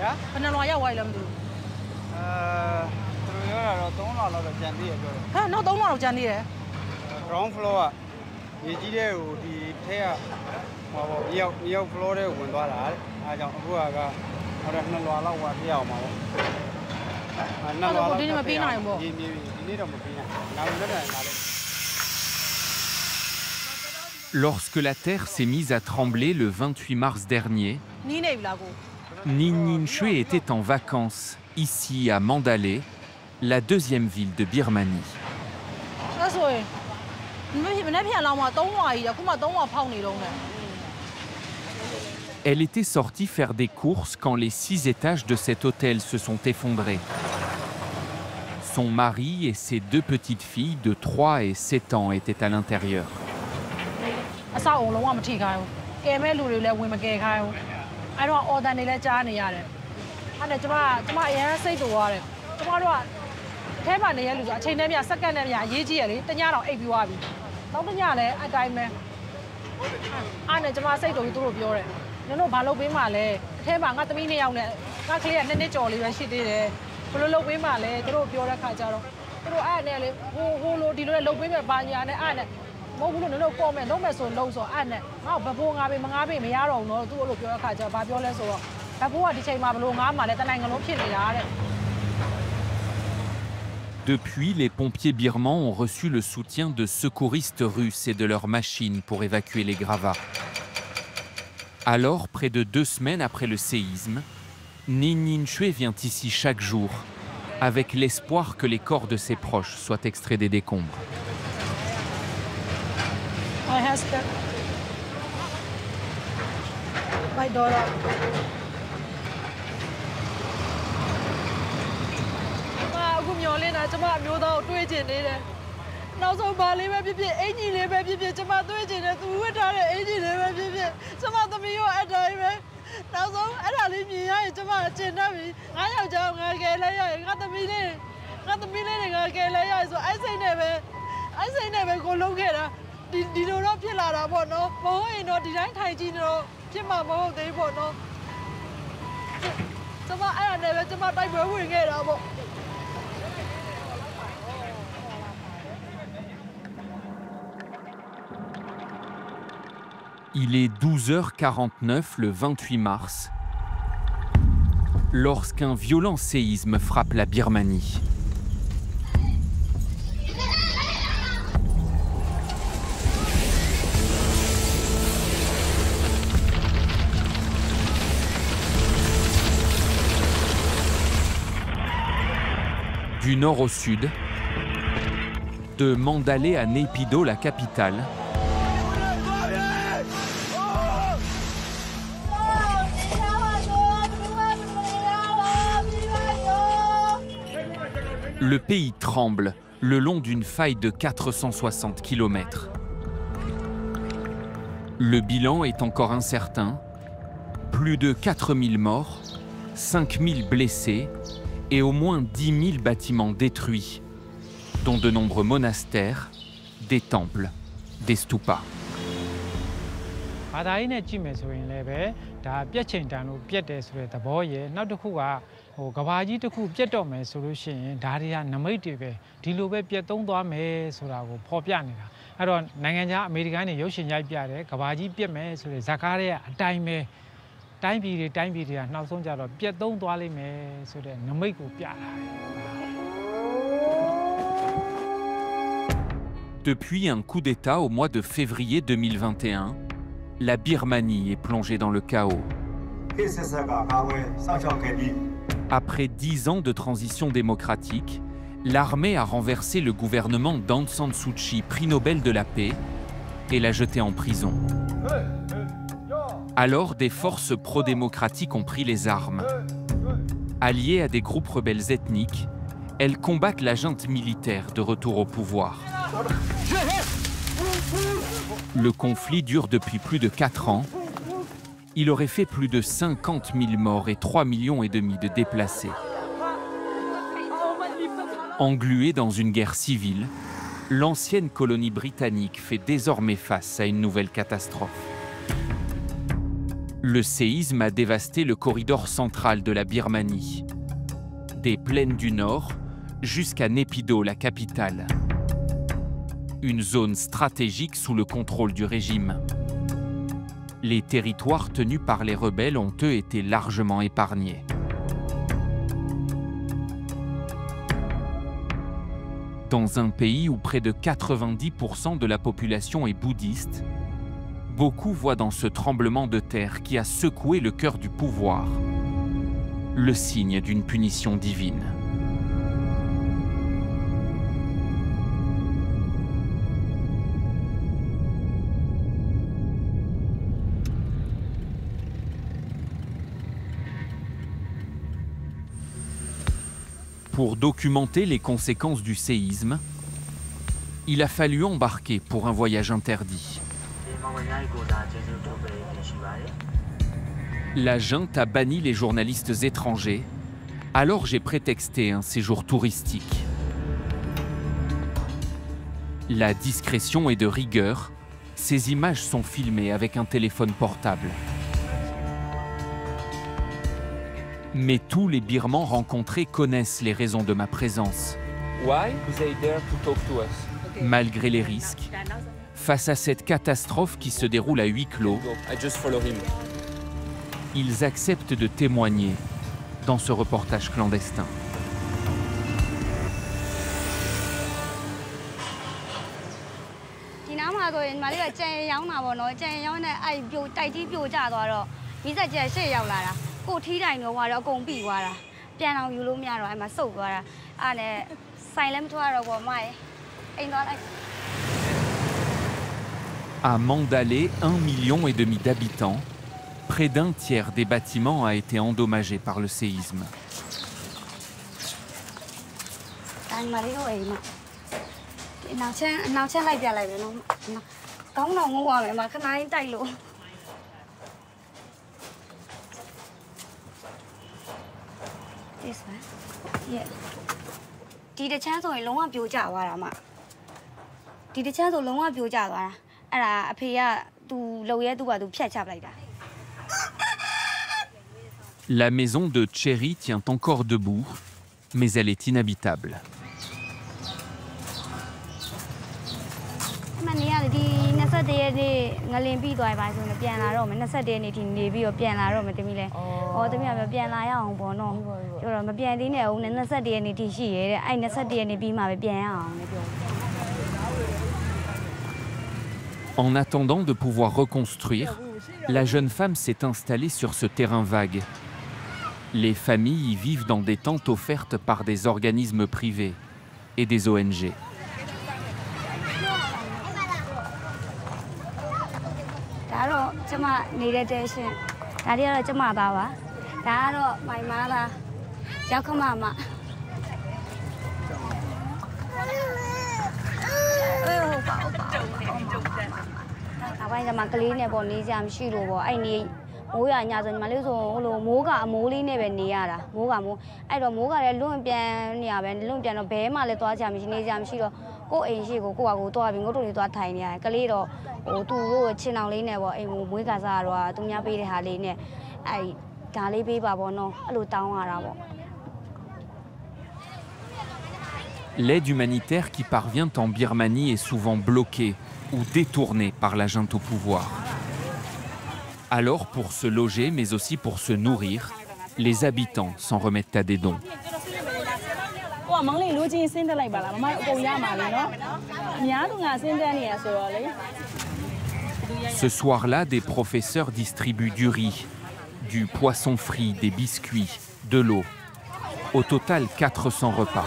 ဘယ်နှလွာရောက်သွားလဲမသိဘူးသူတို့ပြောတာတော့3လလောက်တော့ကျန်သေးတယ်ပြောတယ်ဟာနောက်3လလောက်ကျန်သေးတယ် ground floor ကမြေကြီးတဲ့ကိုဒီထဲကဟောပေါ့မြေအောက် floor တဲ့ကိုဝင်သွားတာတဲ့အဲကြောင့်အခုကဟောတော့2လွာလောက်ဝပြရအောင်ပါပေါ့2လွာလောက်ဒီနေ့မပြီးနိုင်ဘူးဒီနေ့တော့မပြီးနိုင်နောက်လည်းလာလိမ့် Lorsque la terre s'est mise à trembler le 28 mars dernier, Ninh Shui était en vacances, ici à Mandalay, la deuxième ville de Birmanie. Elle était sortie faire des courses quand les 6 étages de cet hôtel se sont effondrés. Son mari et ses 2 petites filles de 3 et 7 ans étaient à l'intérieur. အဆောက်အုံလုံးဝမထိခိုင်းဘူးကဲမဲ့လူတွေလည်းဝင်မကဲခိုင်းဘူးအဲ့တော့အော်တန်တွေလည်းကြားနေရတယ်အဲ့ဒါကျမအရင်စိတ်တူရတယ်ကျမတို့ကအထဲမှာနေရလူဆိုအချိန်နဲ့မြစက္ကန့်နဲ့မြအရေးကြီးရလေတညတော့အိပ်ပြီးသွားပြီနောက်တညလည်းအတိုင်းပဲအဲ့နဲ့ကျမစိတ်တူသူတို့ပြောတယ်နင်တို့ဘာလုပ်ပေးမှလဲအထဲမှာငါသမီး2ယောက်နဲ့ငါကလေးက2နှစ်ကျော်လေးပဲရှိသေးတယ်ဘယ်လိုလုပ်ပေးမှလဲသူတို့ပြောတဲ့ခါကျတော့သူတို့အဲ့နဲ့လေဟိုလိုဒီလိုလုပ်ပေးမယ်ဘာညာနဲ့အဲ့နဲ့မဟုတ်ဘူးလို့နင်တို့ပေါ်မယ်လုံးမယ်ဆိုလုံးဆိုအဲ့နဲ့ငါ့ဘဖိုးငါပေးမငါပေးမရတော့ဘူးနော်သူ့လိုပြောတဲ့ခါကျတော့ဘာပြောလဲဆိုတော့ဘဖိုးကဒီချိန်မှာဘလို့ငါမှလည်းတနိုင်ငံလုံးဖြစ်နေတာတဲ့ Depuis, les pompiers birmans ont reçu le soutien de secouristes russes et de leurs machines pour évacuer les gravats. Alors, près de 2 semaines après le séisme, Ninh Shui vient ici chaque jour, avec l'espoir que les corps de ses proches soient extraits des décombres. My husband, my daughter. အခုမျောလင်းတာကျမအမျိုးသားကိုတွေးကျင်နေတယ်။နောက်ဆုံးဘာလေးပဲဖြစ်ဖြစ်အင်ကြီးလေးပဲဖြစ်ဖြစ်ကျမတွေးကျင်တယ်သူဝတ်ထားတဲ့အင်ကြီးလေးပဲဖြစ်ဖြစ်ကျမသမီးရောအတိုင်းပဲနောက်ဆုံးအဲ့ဒါလေးမြင်ရရင်ကျမအကျဉ်းတတ်ပြီ။ငါယောက်ျားငါကယ်လဲရရင်ငါသမီးလေးတွေငါကယ်လဲရရင်ဆိုအဲ့စိတ်နဲ့ပဲကိုလုံးခဲ့တာဒီလိုတော့ဖြစ်လာတာပေါ့နော်မဟုတ်ရင်တော့ဒီတိုင်းထိုင်ကြည့်တော့ဖြစ်မှာမဟုတ်သေးပေါ့နော်ကျမအဲ့ဒါနဲ့ပဲကျမတိုက်ပွဲဝင်ခဲ့တာပေါ့ Il est 12h49 le 28 mars, lorsqu'un violent séisme frappe la Birmanie. Du nord au sud, de Mandalay à Naypyidaw, la capitale, le pays tremble le long d'une faille de 460 km. Le bilan est encore incertain. Plus de 4000 morts, 5000 blessés et au moins 10 000 bâtiments détruits, dont de nombreux monastères, des temples, des stupas. ဘာသာရေးနဲ့ကြည့်မယ်ဆိုရင်လည်းပဲဒါပြက်ချိန်တန်လို့ပြက်တယ်ဆိုတဲ့သဘောရယ်နောက်တစ်ခုကကဘာကြီးတစ်ခုပြက်တော့မယ်ဆိုလို့ရှိရင်ဒါတွေကနမိတ်တွေပဲဒီလိုပဲပြက်သုံးသွားမယ်ဆိုတာကိုဖော်ပြနေတာအဲ့တော့နိုင်ငံခြားအမေရိကန်တွေရုပ်ရှင်ရိုက်ပြတယ်ကဘာကြီးပြက်မယ်ဆိုတဲ့ဇာကားတွေကအတိုင်းပဲတိုင်းပြည်တွေကနှောက်ဆုံးကြတော့ပြက်သုံးသွားလိမ့်မယ်ဆိုတဲ့နမိတ်ကိုပြတာ Depuis un coup d'État au mois de février 2021, la Birmanie est plongée dans le chaos. Après 10 ans de transition démocratique, l'armée a renversé le gouvernement d'Aung San Suu Kyi, prix Nobel de la paix, et l'a jeté en prison. Alors, des forces pro-démocratiques ont pris les armes. Alliées à des groupes rebelles ethniques, elles combattent la junte militaire de retour au pouvoir. Le conflit dure depuis plus de 4 ans. Il aurait fait plus de 50 000 morts et 3,5 millions de déplacés. Engluée dans une guerre civile, l'ancienne colonie britannique fait désormais face à une nouvelle catastrophe. Le séisme a dévasté le corridor central de la Birmanie, des plaines du nord jusqu'à Naypyidaw, la capitale. Une zone stratégique sous le contrôle du régime. Les territoires tenus par les rebelles ont eux été largement épargnés. Dans un pays où près de 90% de la population est bouddhiste, beaucoup voient dans ce tremblement de terre qui a secoué le cœur du pouvoir le signe d'une punition divine. Pour documenter les conséquences du séisme, il a fallu embarquer pour un voyage interdit. La junte a banni les journalistes étrangers, alors j'ai prétexté un séjour touristique. La discrétion est de rigueur, ces images sont filmées avec un téléphone portable. Mais tous les Birmans rencontrés connaissent les raisons de ma présence. Malgré les risques, face à cette catastrophe qui se déroule à huis clos, ils acceptent de témoigner dans ce reportage clandestin. À Mandalay, 1,5 million d'habitants, près d'un tiers des bâtiments a été endommagé par le séisme. La maison de Cherry tient encore debout, mais elle est inhabitable. En attendant de pouvoir reconstruire, la jeune femme s'est installée sur ce terrain vague. Les familles y vivent dans des tentes offertes par des organismes privés et des ONG. L'aide humanitaire qui parvient en Birmanie est souvent bloquée ou détournée par la junte au pouvoir. Alors, pour se loger, mais aussi pour se nourrir, les habitants s'en remettent à des dons. Ce soir-là, des professeurs distribuent du riz, du poisson frit, des biscuits, de l'eau. Au total, 400 repas.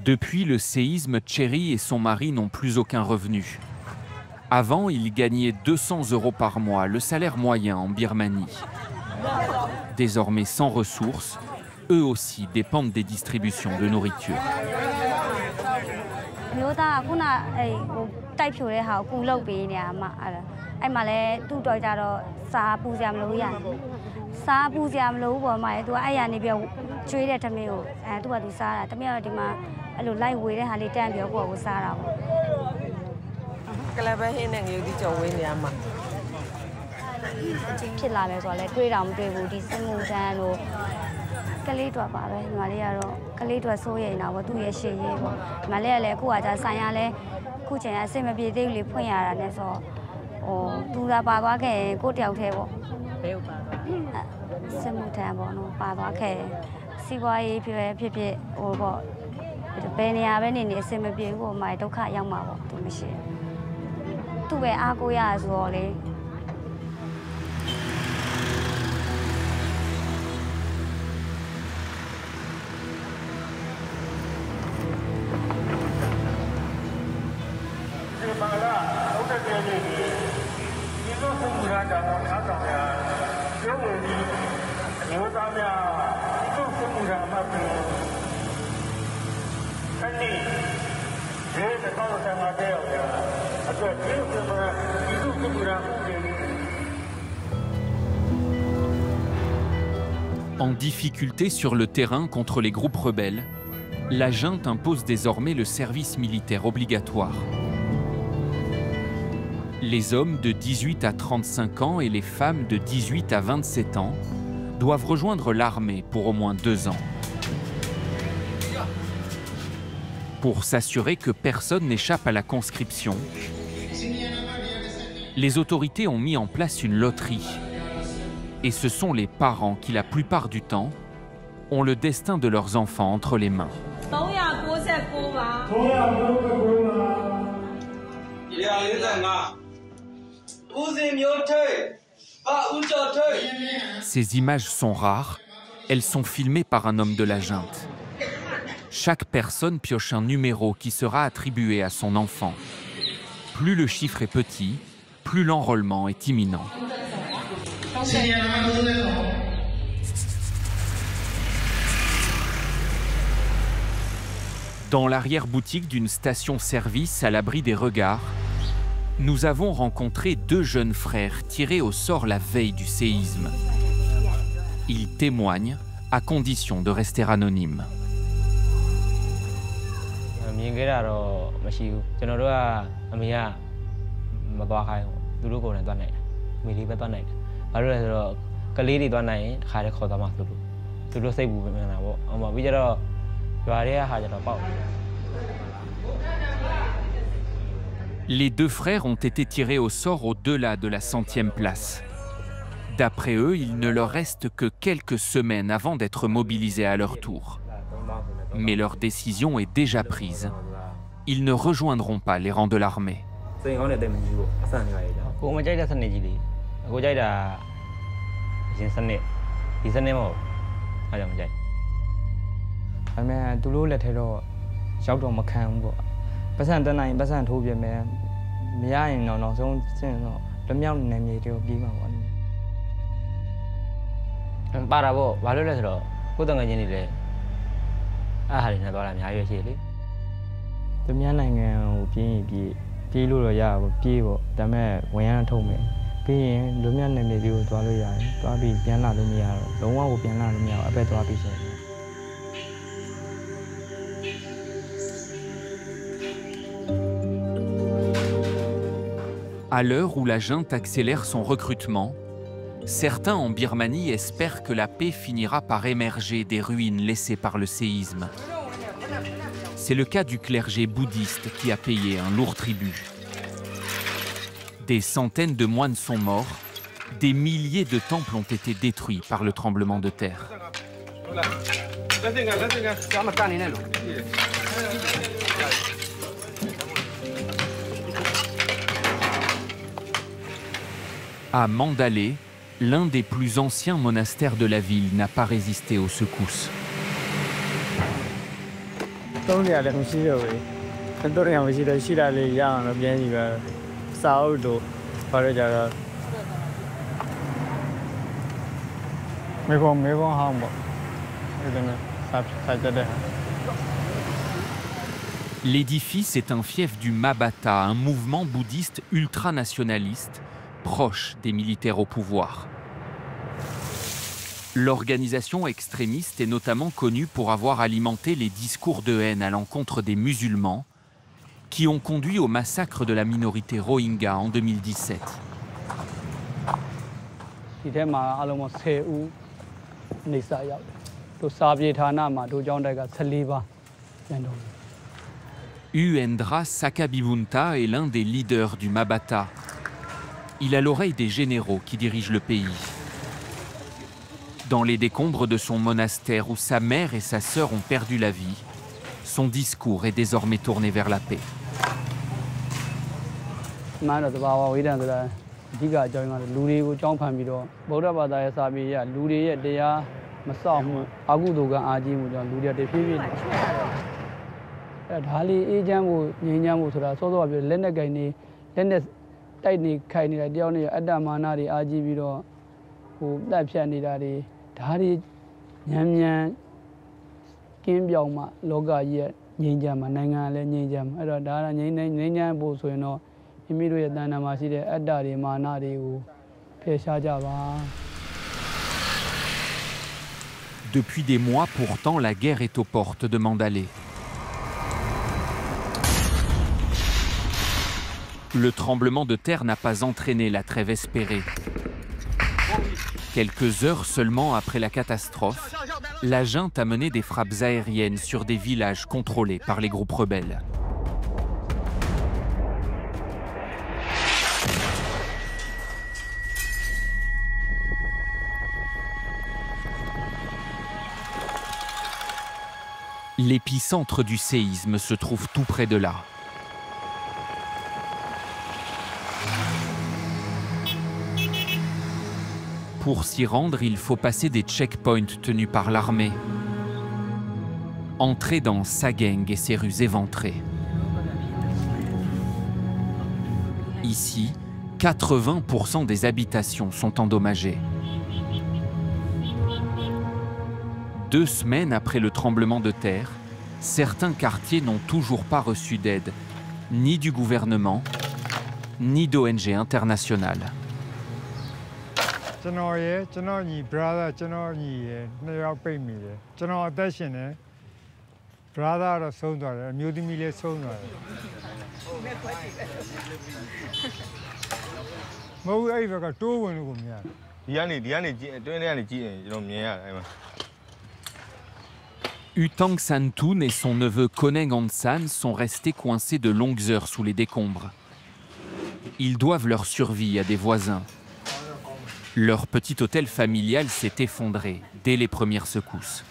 Depuis le séisme, Cherry et son mari n'ont plus aucun revenu. Avant, ils gagnaient 200 € par mois, le salaire moyen en Birmanie. Désormais sans ressources, eux aussi dépendent des distributions de nourriture. En difficulté sur le terrain contre les groupes rebelles, la junte impose désormais le service militaire obligatoire. Les hommes de 18 à 35 ans et les femmes de 18 à 27 ans doivent rejoindre l'armée pour au moins 2 ans. Pour s'assurer que personne n'échappe à la conscription, les autorités ont mis en place une loterie. Et ce sont les parents qui, la plupart du temps, ont le destin de leurs enfants entre les mains. Ces images sont rares, elles sont filmées par un homme de la junte. Chaque personne pioche un numéro qui sera attribué à son enfant. Plus le chiffre est petit, plus l'enrôlement est imminent. Dans l'arrière-boutique d'une station-service à l'abri des regards, nous avons rencontré 2 jeunes frères tirés au sort la veille du séisme. Ils témoignent à condition de rester anonymes. Les 2 frères ont été tirés au sort au-delà de la 100e place. D'après eux, il ne leur reste que quelques semaines avant d'être mobilisés à leur tour. Mais leur décision est déjà prise. Ils ne rejoindront pas les rangs de l'armée. À l'heure où la junte accélère son recrutement, certains en Birmanie espèrent que la paix finira par émerger des ruines laissées par le séisme. C'est le cas du clergé bouddhiste qui a payé un lourd tribut. Des centaines de moines sont morts, des milliers de temples ont été détruits par le tremblement de terre. À Mandalay, l'un des plus anciens monastères de la ville n'a pas résisté aux secousses. စာအုပ်တို့ဘာလို့ကြတော့မေကွန်ဟောင်းပေါ့အဲ့ဒါနဲ့စာကြတဲ့ L'édifice est un fief du Mabata, un mouvement bouddhiste ultranationaliste proche des militaires au pouvoir. L'organisation extrémiste est notamment connue pour avoir alimenté les discours de haine à l'encontre des musulmans qui ont conduit au massacre de la minorité Rohingya en 2017. Uendra Sakabibunta est l'un des leaders du Mabata. Il a l'oreille des généraux qui dirigent le pays. Dans les décombres de son monastère où sa mère et sa sœur ont perdu la vie, son discours est désormais tourné vers la paix. Depuis des mois, pourtant, la guerre est aux portes de Mandalay. Le tremblement de terre n'a pas entraîné la trêve espérée. Quelques heures seulement après la catastrophe, la junte a mené des frappes aériennes sur des villages contrôlés par les groupes rebelles. L'épicentre du séisme se trouve tout près de là. Pour s'y rendre, il faut passer des checkpoints tenus par l'armée. Entrer dans Sageng et ses rues éventrées. Ici, 80% des habitations sont endommagées. 2 semaines après le tremblement de terre, certains quartiers n'ont toujours pas reçu d'aide, ni du gouvernement, ni d'ONG internationales. Utang Santun et son neveu Koneng Onsan sont restés coincés de longues heures sous les décombres. Ils doivent leur survie à des voisins. Leur petit hôtel familial s'est effondré dès les premières secousses.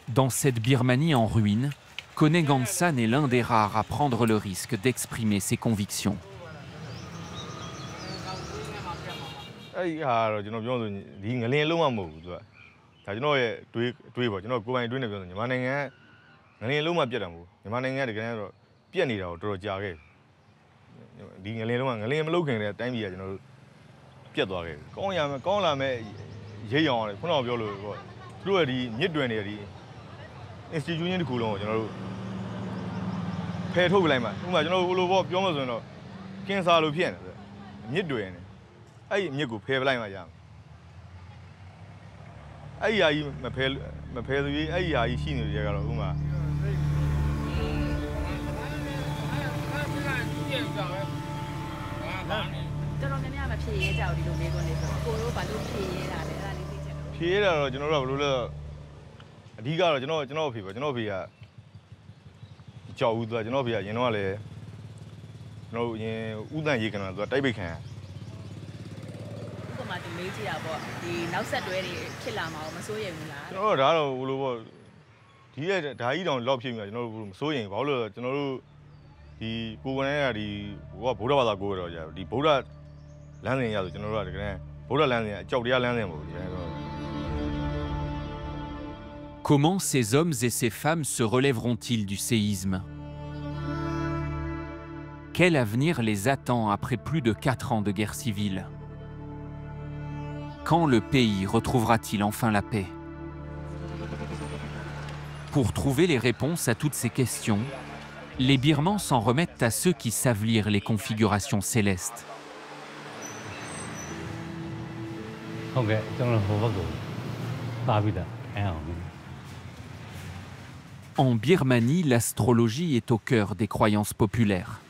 Dans cette Birmanie en ruine, Koneng Onsan est l'un des rares à prendre le risque d'exprimer ses convictions. အဓိကတော့ကျွန်တော်အဖေပါကျွန်တော်အဖေကကြောက်ဦးသူကကျွန်တော်အဖေကရင်တော့လည်းကျွန်တော်ရင်ဥဒန့်ရေကန်တော့တိုက်ပိတ်ခံဥပမာဒီမေးကြည့်တာပေါ့ဒီနောက်ဆက်တွဲတွေဖြစ်လာမှာမစိုးရိမ်ဘူးလားကျွန်တော်ဒါတော့ဘယ်လိုပေါ့ဒီရဲ့ဓာကြီးတောင်လောက်ဖြစ်နေတာကျွန်တော်တို့မစိုးရိမ်ဘာလို့လဲကျွန်တော်တို့ဒီကိုယ်ကနေကဒီဟိုကဗုဒ္ဓဘာသာကိုယ်တော့ကြာဒီဗုဒ္ဓလမ်းစဉ်ရဆိုကျွန်တော်တို့ကတကယ်ဗုဒ္ဓလမ်းစဉ်အကြောက်တရားလမ်းစဉ်မဟုတ်ဘူး Comment ces hommes et ces femmes se relèveront-ils du séisme? Quel avenir les attend après plus de 4 ans de guerre civile? Quand le pays retrouvera-t-il enfin la paix? Pour trouver les réponses à toutes ces questions, les Birmans s'en remettent à ceux qui savent lire les configurations célestes. En Birmanie, l'astrologie est au cœur des croyances populaires.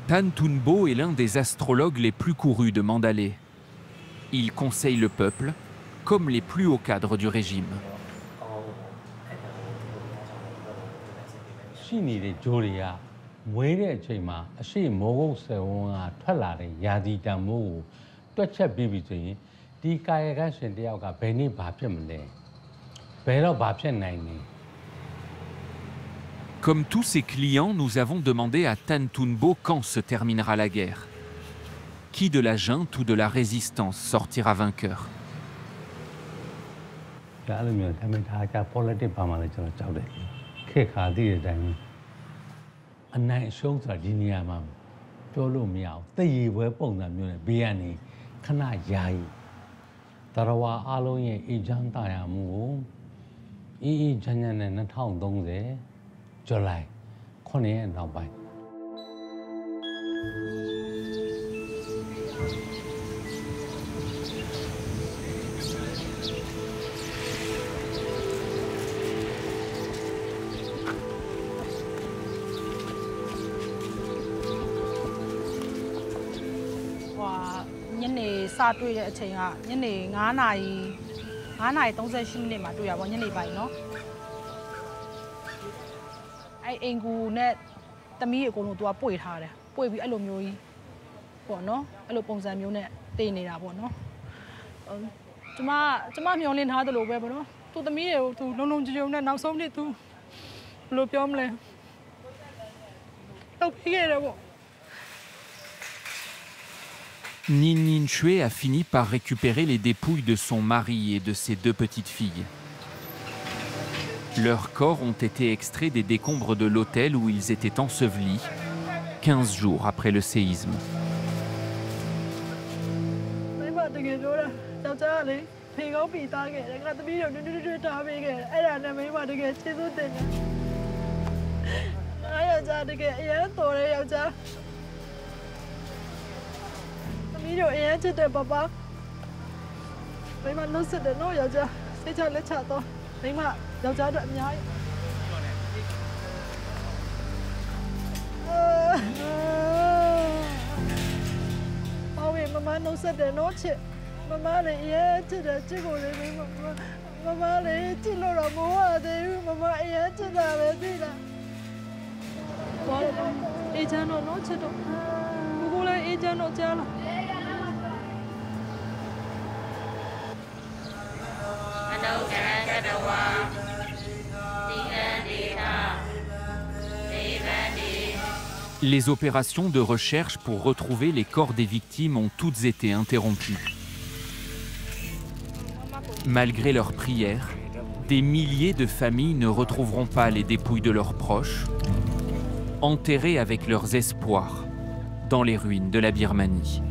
Tan Tunbo est l'un des astrologues les plus courus de Mandalay. Il conseille le peuple, comme les plus hauts cadres du régime. Comme tous ses clients, nous avons demandé à Tan Tunbo quand se terminera la guerre. Qui de la junte ou de la résistance sortira vainqueur? July 9 ရက်နောက်ပိုင်း ညနေစတွေ့တဲ့အချိန်ကညနေ9 နာရီ 38 မိနစ်မှာတွေ့ရပါညနေပိုင်းเนาะအဲ့အင်ကူနဲ့သမီးအကုန်လုံးသူကပွေထားတယ်ပွေပြီးအဲ့လိုမျိုးကြီးပေါ့နော်အဲ့လိုပုံစံမျိုးနဲ့တင်နေတာပေါ့နော်ကျမမျောလင်းထားတယ်လို့ပဲပေါ့နော်သူသမီးတွေကိုသူလုံးလုံးကြုံကြုံနဲ့နောက်ဆုံးနေ့သူဘယ်လိုပြောမလဲတော့ပြေးရတယ်ပေါ့Nin Nin Chue a fini par récupérer les dépouilles de son mari et de ses 2 petites filles. Leurs corps ont été extraits des décombres de l'hôtel où ils étaient ensevelis 15 jours après le séisme. Les opérations de recherche pour retrouver les corps des victimes ont toutes été interrompues. Malgré leurs prières, des milliers de familles ne retrouveront pas les dépouilles de leurs proches, enterrés avec leurs espoirs dans les ruines de la Birmanie.